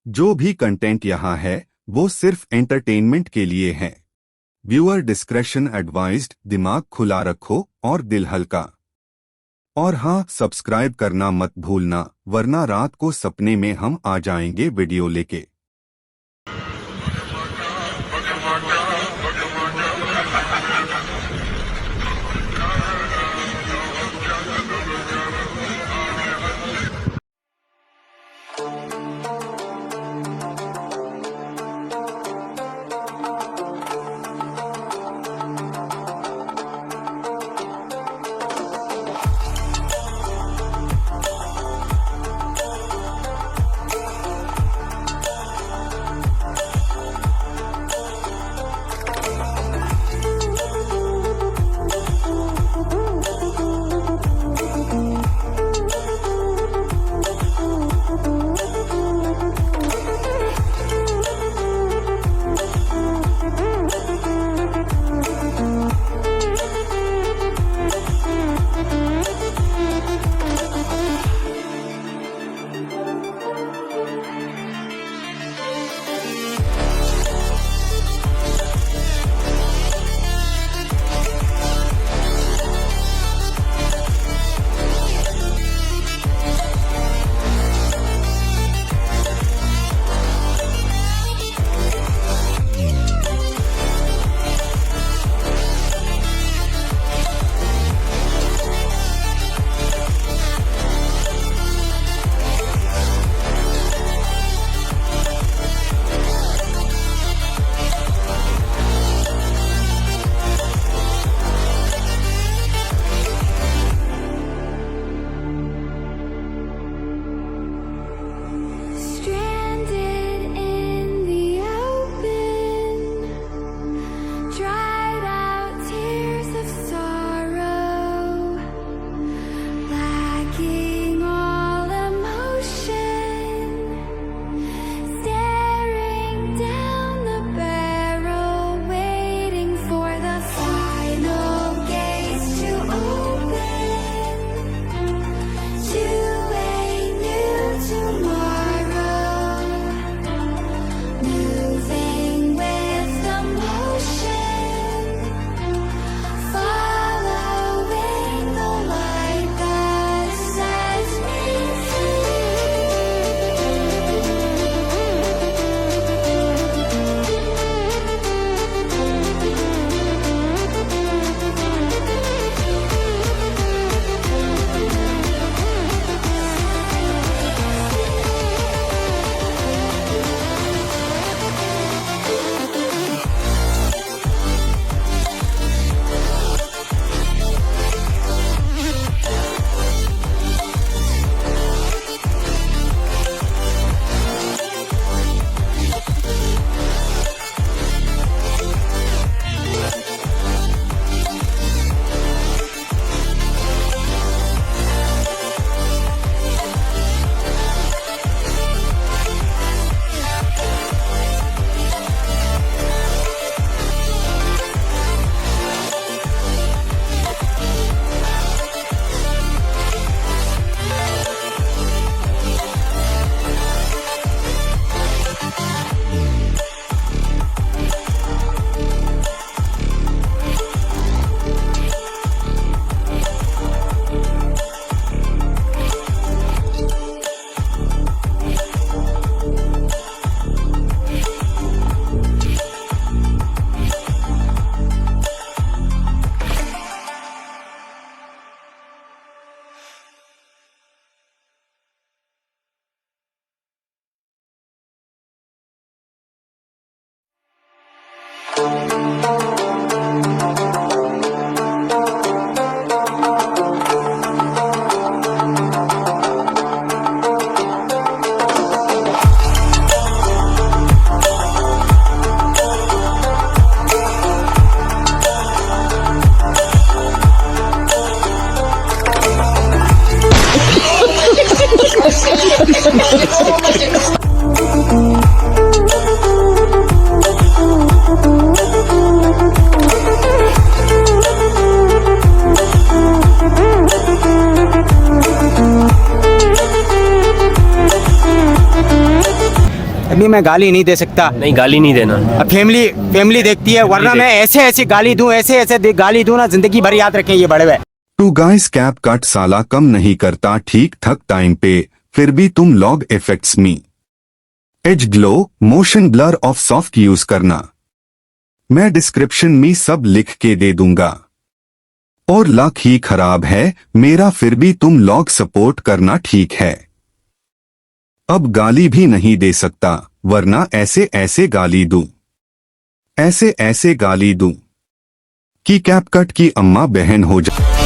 जो भी कंटेंट यहाँ है वो सिर्फ एंटरटेनमेंट के लिए है। Viewer discretion advised. दिमाग खुला रखो और दिल हल्का। और हाँ, सब्सक्राइब करना मत भूलना, वरना रात को सपने में हम आ जाएंगे वीडियो लेके। अभी मैं गाली नहीं दे सकता। नहीं, गाली नहीं देना। अब फैमिली देखती है, वरना मैं ऐसे गाली दूं, ऐसे गाली दूं ना, जिंदगी भर याद रखें ये बड़े हुए। टू गाइस कैप कट साला कम नहीं करता ठीक ठक टाइम पे, फिर भी तुम लॉग इफेक्ट्स मी edge glow motion blur off soft use करना। मैं डिस्क्रिप्शन में सब लिख के दे दूंगा। और लक ही खराब है मेरा, फिर भी तुम लॉग सपोर्ट करना ठीक है। अब गाली भी नहीं दे सकता, वरना ऐसे गाली दूं, ऐसे गाली दूं कि कैपकट की अम्मा बहन हो जाए।